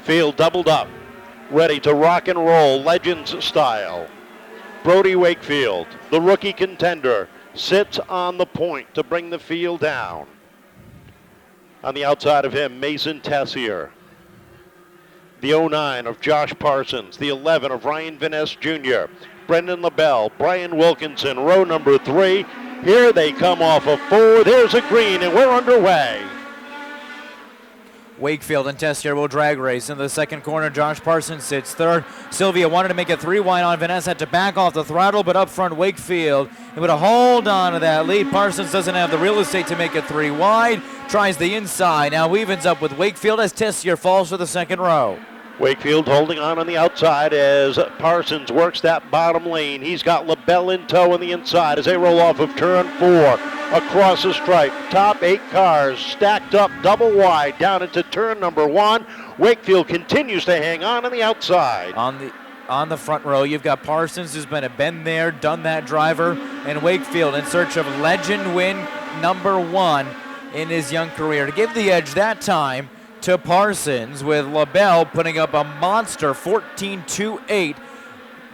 Field doubled up, ready to rock and roll, Legends style. Brody Wakefield, the rookie contender, sits on the point to bring the field down. On the outside of him, Mason Tessier. The 09 of Josh Parsons, the 11 of Ryan Vanasse Jr., Brenden LaBelle, Brian Wilkinson, row number 3. Here they come off of 4. There's a green, and we're underway. Wakefield and Tessier will drag race in the second corner. Josh Parsons sits third. Silvia wanted to make it 3 wide on Vanasse, had to back off the throttle, but up front Wakefield able to hold on to that lead. Parsons doesn't have the real estate to make it 3 wide. Tries the inside. Now evens up with Wakefield as Tessier falls for the second row. Wakefield holding on the outside as Parsons works that bottom lane. He's got LaBelle in tow on the inside as they roll off of turn 4. Across the stripe, top 8 cars stacked up double wide down into turn number 1. Wakefield continues to hang on the outside. On the front row, you've got Parsons, who's been there, done that driver, and Wakefield in search of legend win number 1 in his young career. To give the edge that time to Parsons, with LaBelle putting up a monster 14.28.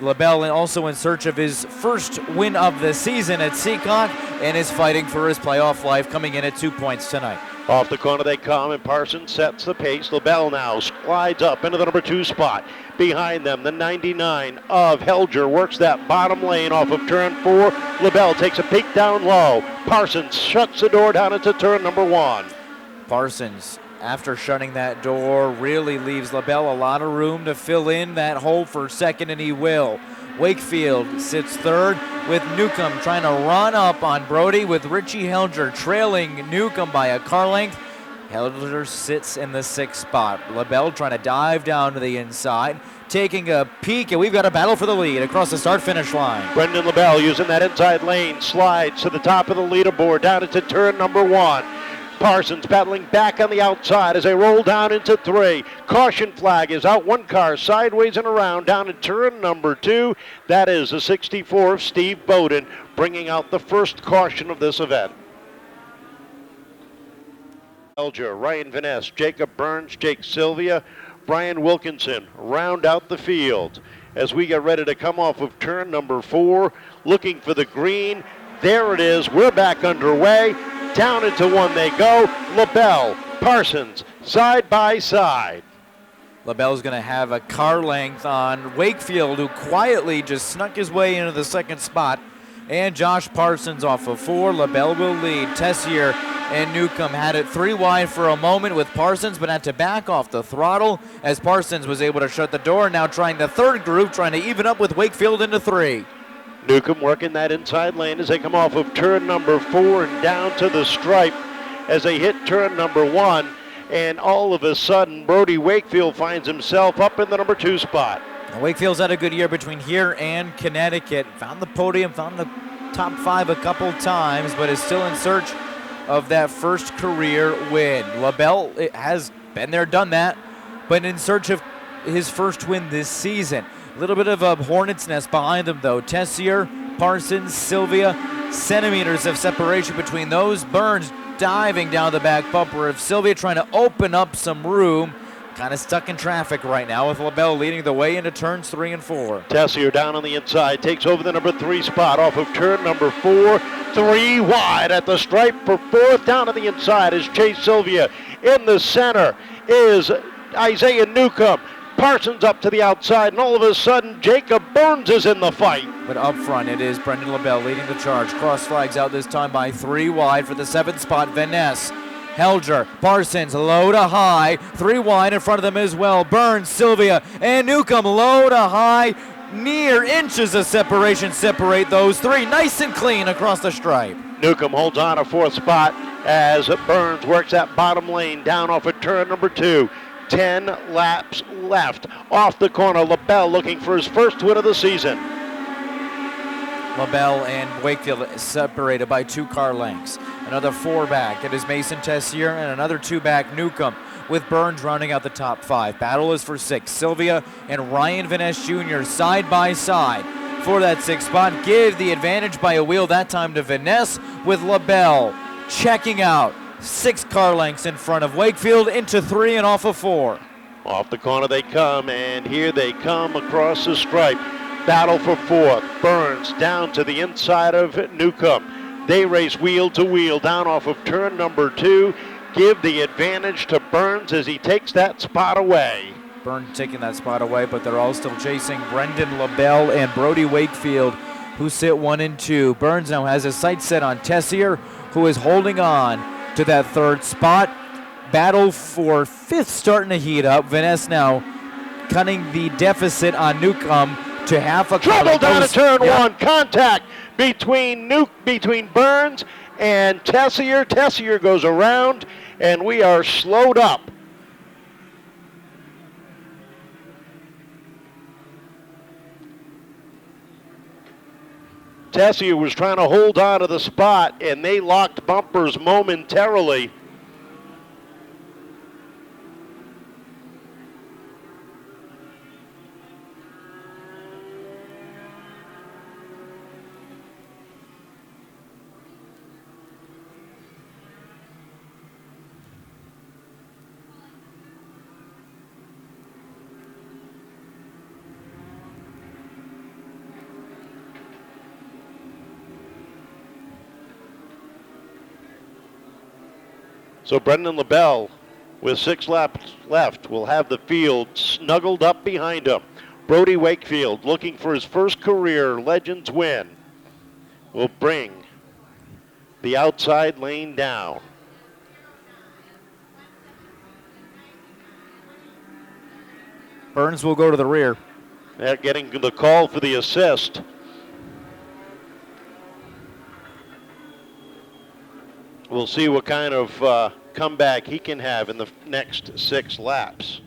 LaBelle also in search of his first win of the season at Seekonk and is fighting for his playoff life, coming in at 2 points tonight. Off the corner they come, and Parsons sets the pace. LaBelle now slides up into the number 2 spot. Behind them, the 99 of Helger works that bottom lane off of turn 4. LaBelle takes a peek down low. Parsons shuts the door down into turn number 1. Parsons, after shutting that door, really leaves LaBelle a lot of room to fill in that hole for second, and he will. Wakefield sits third with Newcomb trying to run up on Brody, with Richie Helger trailing Newcomb by a car length. Helger sits in the 6th spot. LaBelle trying to dive down to the inside, taking a peek, and we've got a battle for the lead across the start-finish line. Brenden LaBelle using that inside lane, slides to the top of the leaderboard down into turn number 1. Parsons battling back on the outside as they roll down into 3. Caution flag is out. 1 car sideways and around down in turn number 2. That is the 64 of Steve Bowden, bringing out the first caution of this event. Helger, Ryan Vanasse, Jacob Burns, Jake Silvia, Brian Wilkinson round out the field as we get ready to come off of turn number 4, looking for the green. There it is. We're back underway. Down into 1 they go. LaBelle, Parsons, side by side. LaBelle's going to have a car length on Wakefield, who quietly just snuck his way into the 2nd spot. And Josh Parsons off of 4. LaBelle will lead. Tessier and Newcomb had it 3 wide for a moment with Parsons, but had to back off the throttle as Parsons was able to shut the door. Now trying the 3rd group, trying to even up with Wakefield into 3. Newcomb working that inside lane as they come off of turn number 4 and down to the stripe as they hit turn number 1. And all of a sudden, Brody Wakefield finds himself up in the number 2 spot. Wakefield's had a good year between here and Connecticut. Found the podium, found the top 5 a couple times, but is still in search of that first career win. LaBelle has been there, done that, but in search of his first win this season. A little bit of a hornet's nest behind them, though. Tessier, Parsons, Silvia, centimeters of separation between those. Burns diving down the back bumper of Silvia, trying to open up some room. Kind of stuck in traffic right now, with LaBelle leading the way into turns 3 and 4. Tessier down on the inside, takes over the number 3 spot off of turn number 4. 3 wide at the stripe for 4th. Down on the inside is Jake Silvia. In the center is Isaiah Newcomb. Parsons up to the outside, and all of a sudden, Jacob Burns is in the fight. But up front, it is Brenden LaBelle leading the charge. Cross flags out this time by 3 wide for the 7th spot, Vanasse. Helger, Parsons, low to high, 3 wide in front of them as well. Burns, Silvia, and Newcomb, low to high. Near inches of separation separate those 3. Nice and clean across the stripe. Newcomb holds on a 4th spot as Burns works that bottom lane down off of turn number 2. 10 laps left. Off the corner, LaBelle looking for his first win of the season. LaBelle and Wakefield separated by 2 car lengths. Another 4 back. It is Mason Tessier, and another 2 back Newcomb, with Burns rounding out the top 5. Battle is for 6. Silvia and Ryan Vanasse Jr. side by side for that 6th spot. Give the advantage by a wheel that time to Vanasse, with LaBelle checking out. 6 car lengths in front of Wakefield into 3 and off of 4. Off the corner they come, and here they come across the stripe. Battle for fourth. Burns down to the inside of Newcomb. They race wheel to wheel down off of turn number 2. Give the advantage to Burns as he takes that spot away. Burns taking that spot away, but they're all still chasing Brenden LaBelle and Brody Wakefield, who sit 1 and 2. Burns now has his sights set on Tessier, who is holding on to that third spot. Battle for 5th starting to heat up. Vanasse now cutting the deficit on Newcomb to half a car. Trouble down to turn 1. Contact between Burns and Tessier. Tessier goes around, and we are slowed up. Tessier was trying to hold on to the spot, and they locked bumpers momentarily. So Brenden LaBelle, with 6 laps left, will have the field snuggled up behind him. Brody Wakefield, looking for his first career Legends win, will bring the outside lane down. Burns will go to the rear. They're getting the call for the assist. We'll see what kind of comeback he can have in the next 6 laps.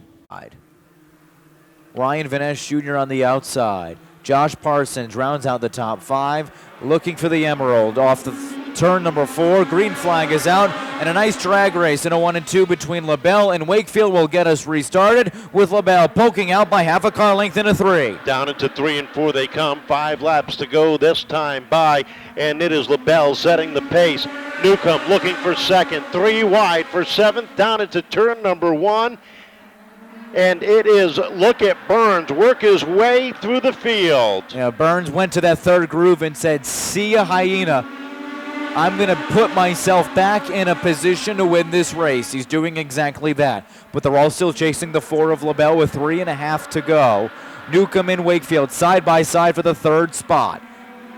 Ryan Vanasse Jr. on the outside. Josh Parsons rounds out the top 5, looking for the Emerald off the turn number 4. Green flag is out, and a nice drag race in a 1 and 2 between LaBelle and Wakefield will get us restarted, with LaBelle poking out by half a car length in a 3. Down into 3 and 4 they come. 5 laps to go this time by, and it is LaBelle setting the pace. Newcomb looking for 2nd, 3 wide for 7th, down into turn number 1. And it is, look at Burns work his way through the field. Yeah, Burns went to that 3rd groove and said, "See ya, hyena. I'm going to put myself back in a position to win this race." He's doing exactly that. But they're all still chasing the 4 of LaBelle with 3.5 to go. Newcomb and Wakefield side by side for the 3rd spot.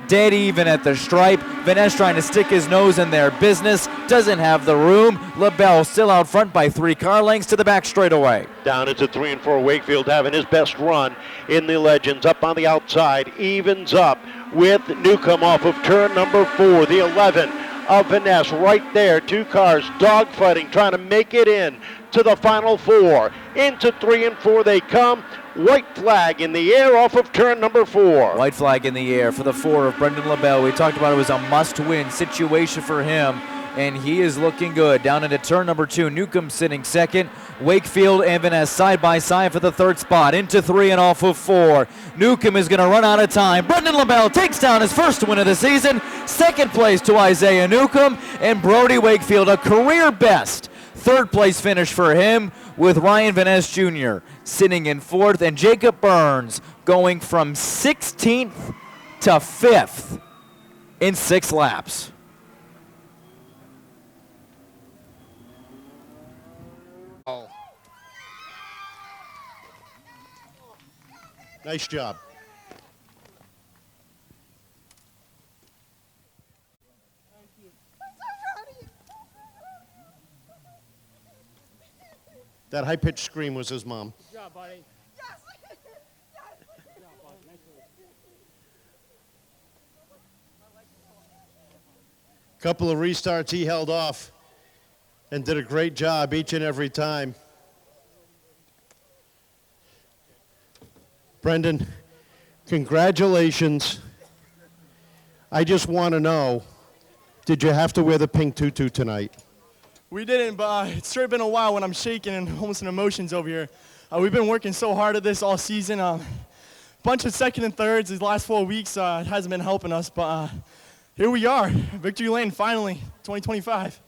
Dead even at the stripe. Vanasse trying to stick his nose in their business. Doesn't have the room. LaBelle still out front by 3 car lengths to the back straightaway. Down into 3 and 4. Wakefield having his best run in the Legends. Up on the outside. Evens up with Newcomb off of turn number 4. The 11 of Vanasse right there. 2 cars dogfighting, trying to make it in to the final 4. Into 3 and 4 they come. White flag in the air off of turn number 4. White flag in the air for the 4 of Brenden LaBelle. We talked about it was a must-win situation for him, and he is looking good. Down into turn number 2, Newcomb sitting 2nd. Wakefield and Vanasse side by side for the 3rd spot. Into 3 and off of 4. Newcomb is going to run out of time. Brenden LaBelle takes down his first win of the season. 2nd place to Isaiah Newcomb, and Brody Wakefield, a career best 3rd place finish for him, with Ryan Vanasse Jr. sitting in 4th, and Jacob Burns going from 16th to 5th in 6 laps. Oh. Nice job. That high-pitched scream was his mom. Good job, buddy. Yes! Good job, buddy. Nice move. Couple of restarts he held off and did a great job each and every time. Brenden, congratulations. I just want to know, did you have to wear the pink tutu tonight? We didn't, but it's sure been a while when I'm shaking and almost in emotions over here. We've been working so hard at this all season. Bunch of 2nd and 3rds these last 4 weeks. It hasn't been helping us, but here we are. Victory lane, finally, 2025.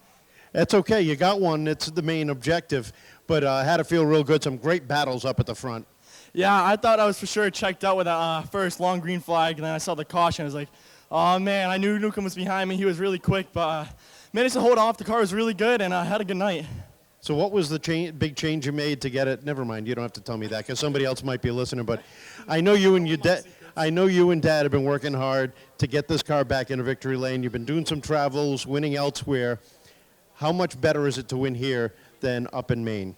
That's okay. You got one. It's the main objective. But had to feel real good. Some great battles up at the front. Yeah, I thought I was for sure checked out with that first long green flag, and then I saw the caution. I was like, oh, man, I knew Newcomb was behind me. He was really quick, but managed to hold off. The car was really good, and I had a good night. So what was the big change you made to get it? Never mind. You don't have to tell me that because somebody else might be a listener. But I know you and Dad have been working hard to get this car back into victory lane. You've been doing some travels, winning elsewhere. How much better is it to win here than up in Maine?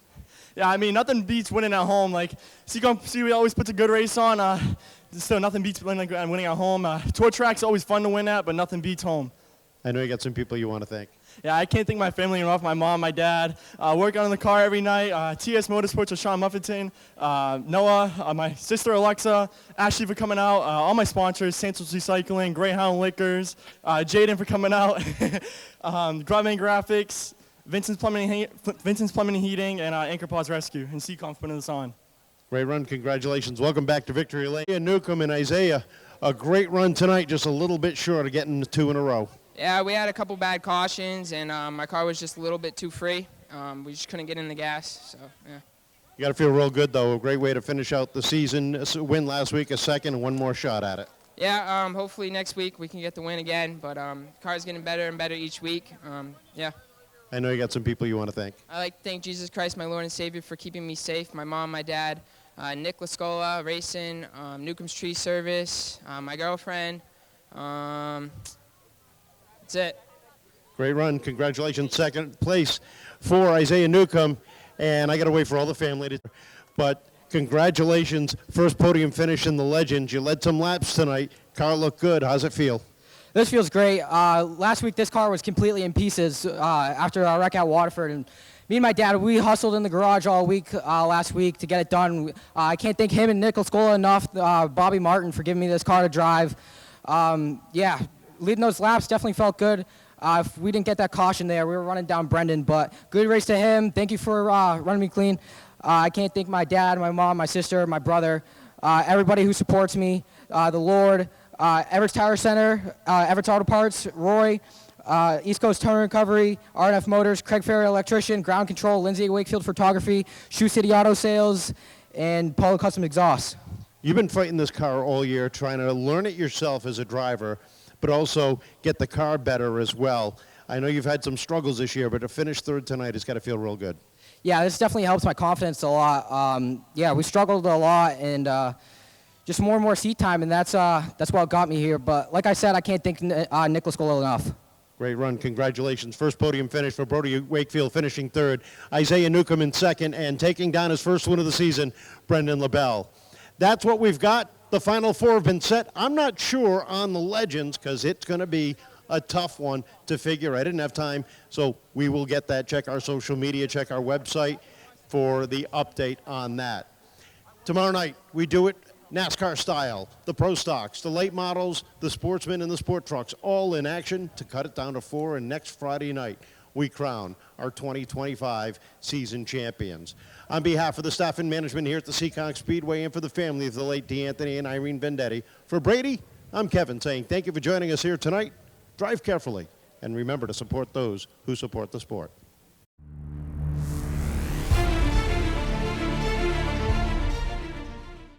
Yeah, I mean, nothing beats winning at home. Like, Seekonk Speedway always puts a good race on. So nothing beats winning at home. Tour track's always fun to win at, but nothing beats home. I know you got some people you want to thank. Yeah, I can't thank my family enough. My mom, my dad, working on the car every night. TS Motorsports with Sean Muffington, Noah, my sister Alexa, Ashley for coming out, all my sponsors, Santos Recycling, Greyhound Liquors, Jaden for coming out, Grubman Graphics, Vincent's Plumbing and Heating, and Anchor Paws Rescue, and Seekonk putting this on. Great run. Congratulations. Welcome back to victory lane. Newcomb and Isaiah, a great run tonight, just a little bit short of getting the 2 in a row. Yeah, we had a couple bad cautions, and my car was just a little bit too free. We just couldn't get in the gas, so, yeah. You got to feel real good, though. A great way to finish out the season. A win last week, a second, and one more shot at it. Yeah, hopefully next week we can get the win again, but car's getting better and better each week. Yeah. I know you got some people you want to thank. I'd like to thank Jesus Christ, my Lord and Savior, for keeping me safe, my mom, my dad, Nick Lascola, Racing, Newcomb's Tree Service, my girlfriend. That's it. Great run. Congratulations. Second place for Isaiah Newcomb. And I got to wait for all the family to. But congratulations. First podium finish in the Legends. You led some laps tonight. Car looked good. How's it feel? This feels great. Last week, this car was completely in pieces after our wreck at Waterford. And me and my dad, we hustled in the garage all week last week to get it done. I can't thank him and Nick Lascola enough, Bobby Martin, for giving me this car to drive. Yeah, leading those laps definitely felt good. If we didn't get that caution there, we were running down Brenden. But good race to him. Thank you for running me clean. I can't thank my dad, my mom, my sister, my brother, everybody who supports me, the Lord, Everett's Tire Center, Everett's Auto Parts, Roy, East Coast Towing Recovery, RNF Motors, Craig Ferry Electrician, Ground Control, Lindsay Wakefield Photography, Shoe City Auto Sales, and Polo Custom Exhaust. You've been fighting this car all year, trying to learn it yourself as a driver, but also get the car better as well. I know you've had some struggles this year, but to finish third tonight has got to feel real good. Yeah, this definitely helps my confidence a lot. Yeah, we struggled a lot, and just more and more seat time, and that's what got me here. But like I said, I can't thank Nick Lascola enough. Great run. Congratulations. First podium finish for Brody Wakefield, finishing third. Isaiah Newcomb in second, and taking down his first win of the season, Brenden LaBelle. That's what we've got. The final four have been set. I'm not sure on the Legends because it's going to be a tough one to figure. I didn't have time, so we will get that. Check our social media, check our website for the update on that. Tomorrow night, we do it NASCAR style. The Pro Stocks, the late models, the sportsmen, and the sport trucks, all in action to cut it down to 4. And next Friday night, we crown our 2025 season champions. On behalf of the staff and management here at the Seekonk Speedway and for the family of the late D'Anthony and Irene Vendetti, for Brady, I'm Kevin saying thank you for joining us here tonight. Drive carefully, and remember to support those who support the sport.